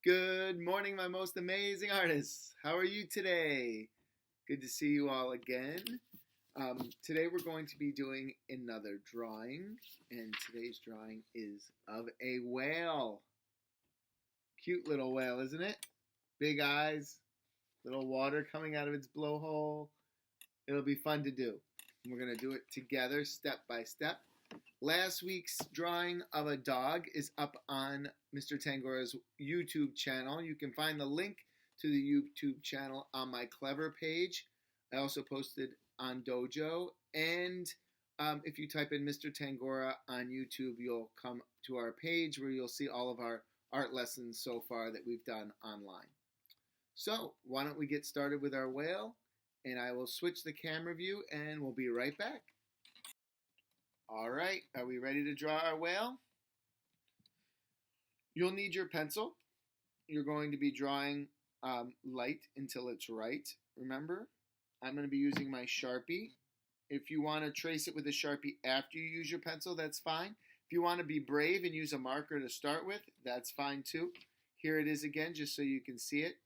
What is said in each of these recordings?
Good morning, my most amazing artists. How are you today? Good to see you all again. Today we're going to be doing another drawing, and today's drawing is of a whale. Cute little whale, isn't it? Big eyes, little water coming out of its blowhole. It'll be fun to do. We're going to do it together, step by step. Last week's drawing of a dog is up on Mr. Tangora's YouTube channel. You can find the link to the YouTube channel on my Clever page. I also posted on Dojo. And if you type in Mr. Tangora on YouTube, you'll come to our page where you'll see all of our art lessons so far that we've done online. So why don't we get started with our whale? And I will switch the camera view and we'll be right back. All right, are we ready to draw our whale? You'll need your pencil. You're going to be drawing light until it's right. Remember, I'm going to be using my Sharpie. If you want to trace it with a Sharpie after you use your pencil, that's fine. If you want to be brave and use a marker to start with, that's fine too. Here it is again, just so you can see it.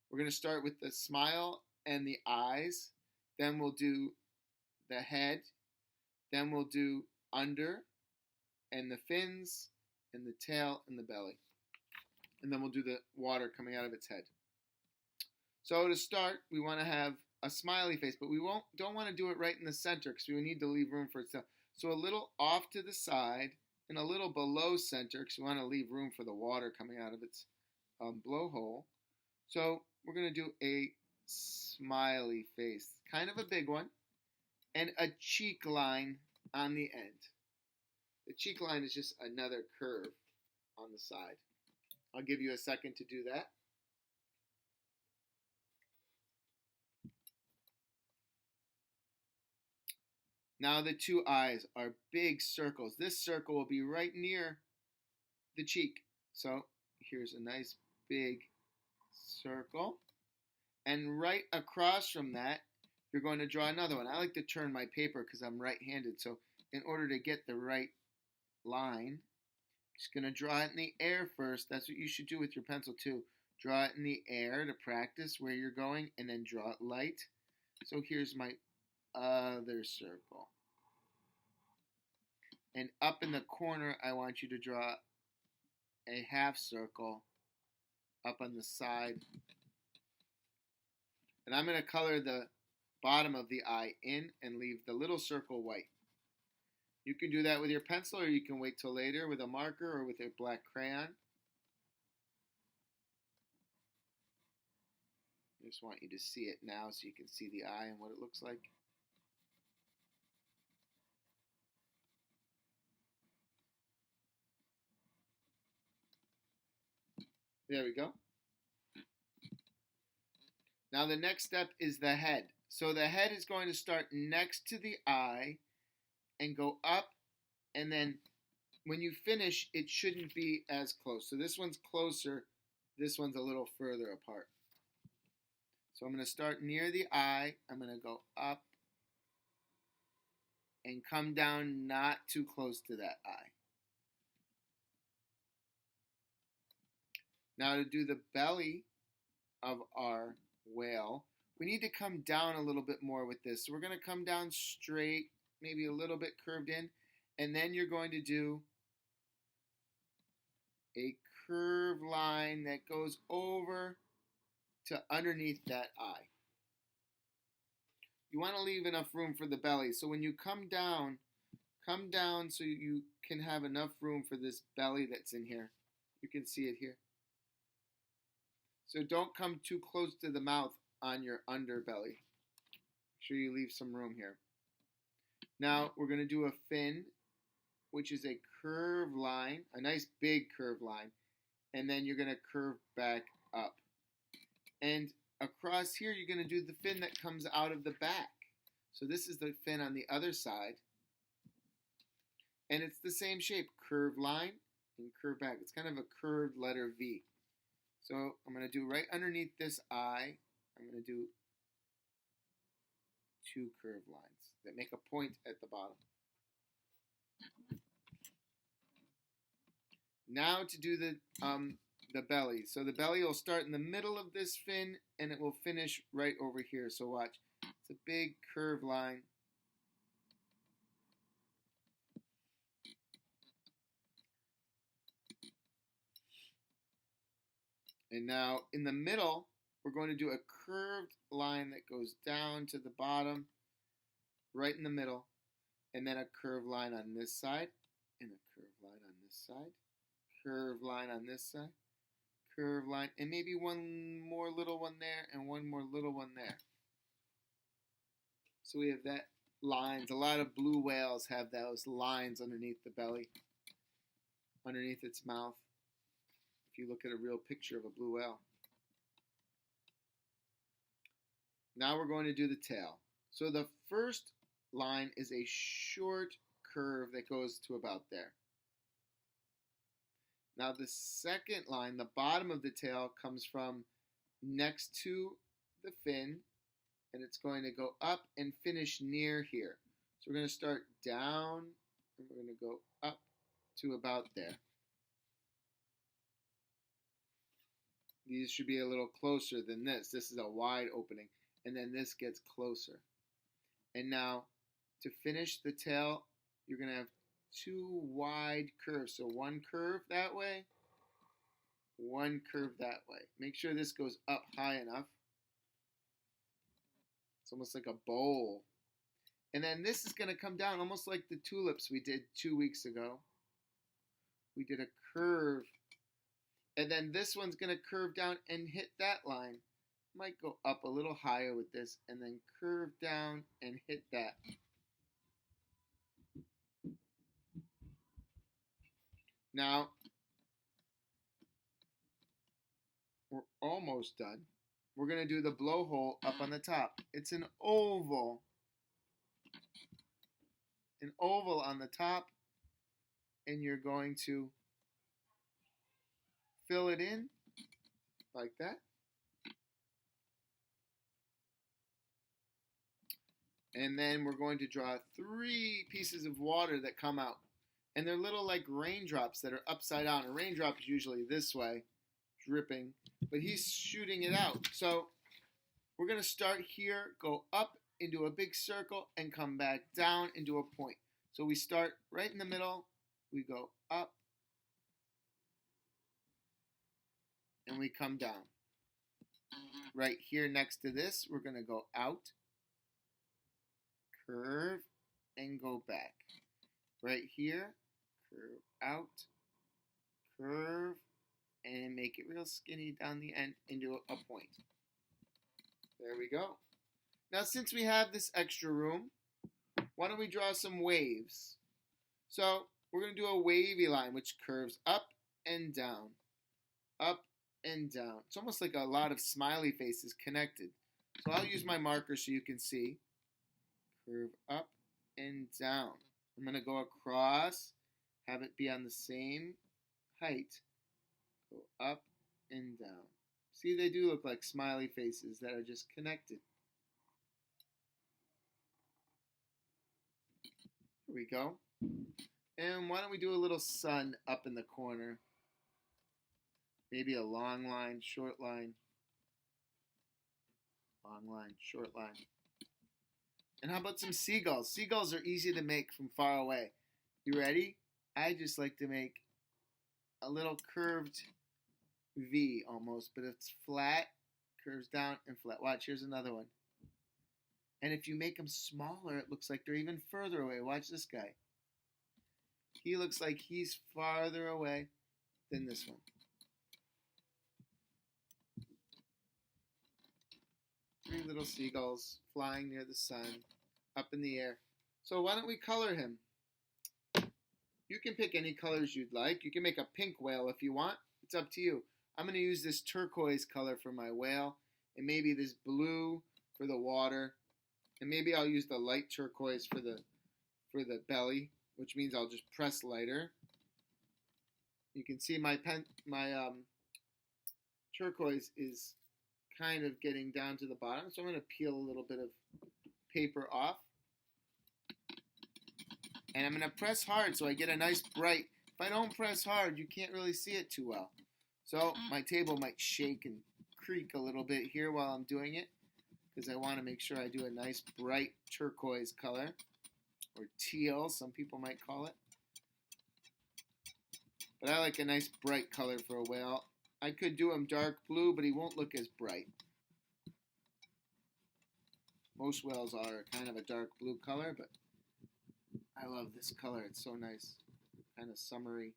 We're going to start with the smile and the eyes. Then we'll do the head. Then we'll do under and the fins and the tail and the belly. And then we'll do the water coming out of its head. So to start, we want to have a smiley face, but we don't want to do it right in the center because we need to leave room for itself. So a little off to the side and a little below center because we want to leave room for the water coming out of its blowhole. So we're going to do a smiley face, kind of a big one. And a cheek line on the end. The cheek line is just another curve on the side. I'll give you a second to do that. Now the two eyes are big circles. This circle will be right near the cheek. So here's a nice big circle. And right across from that, you're going to draw another one. I like to turn my paper because I'm right-handed. So in order to get the right line, I'm just going to draw it in the air first. That's what you should do with your pencil too. Draw it in the air to practice where you're going and then draw it light. So here's my other circle. And up in the corner, I want you to draw a half circle up on the side. And I'm going to color the bottom of the eye in and leave the little circle white. You can do that with your pencil or you can wait till later with a marker or with a black crayon. I just want you to see it now so you can see the eye and what it looks like. There we go. Now the next step is the head. So the head is going to start next to the eye and go up, and then when you finish, it shouldn't be as close. So this one's closer, this one's a little further apart. So I'm going to start near the eye, I'm going to go up and come down not too close to that eye. Now to do the belly of our whale, we need to come down a little bit more with this. So we're going to come down straight, maybe a little bit curved in, and then you're going to do a curved line that goes over to underneath that eye. You want to leave enough room for the belly. So when you come down so you can have enough room for this belly that's in here. You can see it here. So don't come too close to the mouth on your underbelly. Make sure you leave some room here. Now we're going to do a fin, which is a curved line, a nice big curved line, and then you're going to curve back up. And across here, you're going to do the fin that comes out of the back. So this is the fin on the other side. And it's the same shape, curved line and curve back. It's kind of a curved letter V. So I'm going to do right underneath this eye, I'm going to do two curved lines that make a point at the bottom. Now to do the the belly. So the belly will start in the middle of this fin and it will finish right over here. So watch. It's a big curved line. And now in the middle, we're going to do a curved line that goes down to the bottom, right in the middle, and then a curved line on this side, and a curved line on this side, curved line on this side, curved line, and maybe one more little one there, and one more little one there. So we have that lines. A lot of blue whales have those lines underneath the belly, underneath its mouth. If you look at a real picture of a blue whale. Now we're going to do the tail. So the first line is a short curve that goes to about there. Now the second line, the bottom of the tail, comes from next to the fin, and it's going to go up and finish near here. So we're going to start down, and we're going to go up to about there. These should be a little closer than this. This is a wide opening. And then this gets closer. And now, to finish the tail, you're going to have two wide curves. So one curve that way, one curve that way. Make sure this goes up high enough. It's almost like a bowl. And then this is going to come down almost like the tulips we did 2 weeks ago. We did a curve. And then this one's going to curve down and hit that line. Might go up a little higher with this and then curve down and hit that. Now, we're almost done. We're going to do the blowhole up on the top. It's an oval. An oval on the top. And you're going to fill it in like that. And then we're going to draw 3 pieces of water that come out. And they're little like raindrops that are upside down. A raindrop is usually this way, dripping. But he's shooting it out. So we're going to start here, go up into a big circle, and come back down into a point. So we start right in the middle. We go up. And we come down. Right here next to this, we're going to go out, curve, and go back. Right here, curve out, curve, and make it real skinny down the end into a point. There we go. Now, since we have this extra room, why don't we draw some waves? So, we're going to do a wavy line, which curves up and down, up and down. It's almost like a lot of smiley faces connected. So I'll use my marker so you can see. Curve up and down. I'm going to go across, have it be on the same height. Go up and down. See, they do look like smiley faces that are just connected. Here we go. And why don't we do a little sun up in the corner? Maybe a long line, short line. Long line, short line. And how about some seagulls? Seagulls are easy to make from far away. You ready? I just like to make a little curved V almost, but it's flat, curves down and flat. Watch, here's another one. And if you make them smaller, it looks like they're even further away. Watch this guy. He looks like he's farther away than this one. 3 little seagulls flying near the sun, up in the air. So why don't we color him? You can pick any colors you'd like. You can make a pink whale if you want. It's up to you. I'm going to use this turquoise color for my whale, and maybe this blue for the water, and maybe I'll use the light turquoise for the belly, which means I'll just press lighter. You can see my turquoise is kind of getting down to the bottom, so I'm going to peel a little bit of paper off. And I'm going to press hard so I get a nice bright. If I don't press hard, you can't really see it too well. So my table might shake and creak a little bit here while I'm doing it, because I want to make sure I do a nice bright turquoise color, or teal, some people might call it. But I like a nice bright color for a whale. I could do him dark blue, but he won't look as bright. Most whales are kind of a dark blue color, but I love this color. It's so nice, kind of summery.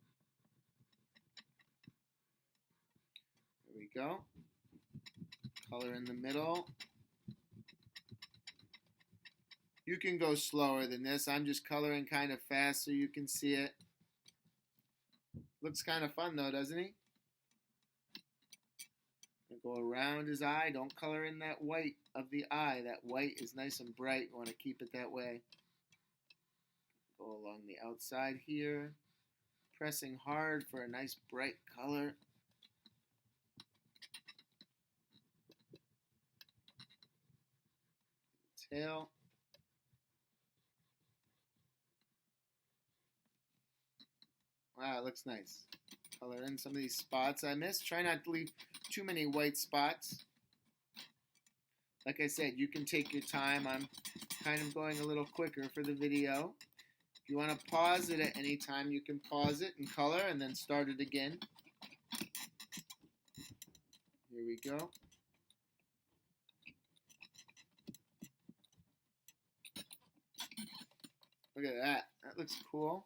There we go. Color in the middle. You can go slower than this. I'm just coloring kind of fast so you can see it. Looks kind of fun though, doesn't he? Go around his eye. Don't color in that white of the eye. That white is nice and bright. You want to keep it that way. Go along the outside here. Pressing hard for a nice bright color. Tail. Wow, it looks nice. Color in some of these spots I missed. Try not to leave too many white spots. Like I said, you can take your time. I'm kind of going a little quicker for the video. If you want to pause it at any time, you can pause it and color and then start it again. Here we go. Look at that. That looks cool.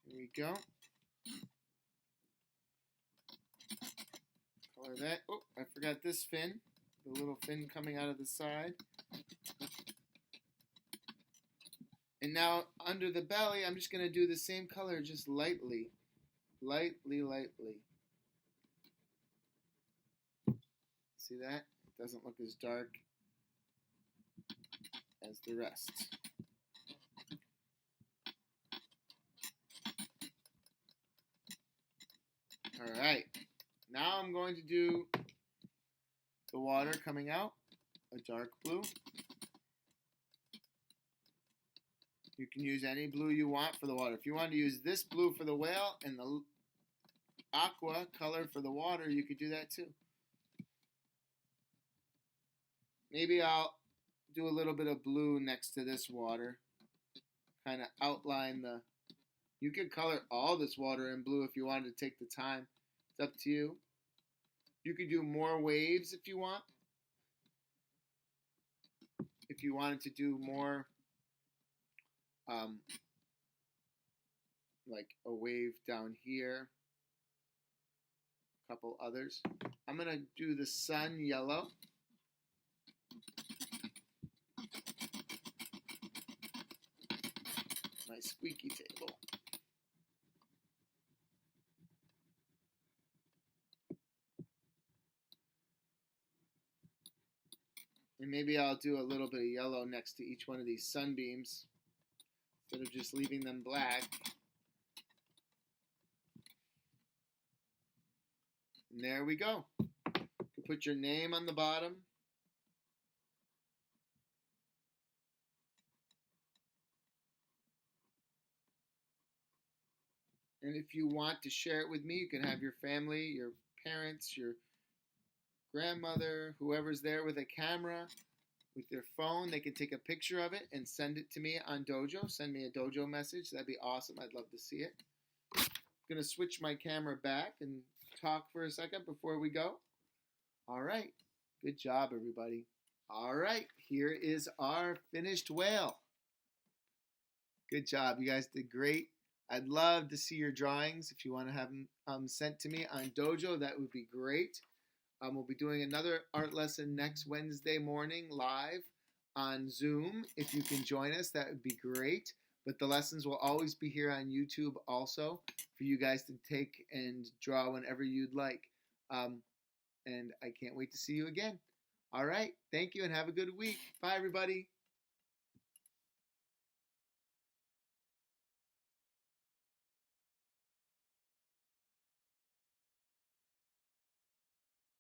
Here we go. Color that. Oh, I forgot this fin. The little fin coming out of the side. And now under the belly, I'm just going to do the same color, just lightly. Lightly, lightly. See that? It doesn't look as dark as the rest. Alright, now I'm going to do the water coming out, a dark blue. You can use any blue you want for the water. If you want to use this blue for the whale and the aqua color for the water, you could do that too. Maybe I'll do a little bit of blue next to this water. Kind of outline the... You could color all this water in blue if you wanted to take the time. It's up to you. You could do more waves if you want. If you wanted to do more, like a wave down here. A couple others. I'm going to do the sun yellow. My squeaky table. And maybe I'll do a little bit of yellow next to each one of these sunbeams instead of just leaving them black. And there we go. You can put your name on the bottom. And if you want to share it with me, you can have your family, your parents, your grandmother, whoever's there with a camera, with their phone. They can take a picture of it and send it to me on Dojo. Send me a Dojo message. That'd be awesome. I'd love to see it. I'm going to switch my camera back and talk for a second before we go. All right. Good job, everybody. All right. Here is our finished whale. Good job. You guys did great. I'd love to see your drawings. If you want to have them sent to me on Dojo, that would be great. We'll be doing another art lesson next Wednesday morning live on Zoom. If you can join us, that would be great. But the lessons will always be here on YouTube also for you guys to take and draw whenever you'd like. And I can't wait to see you again. All right. Thank you and have a good week. Bye, everybody.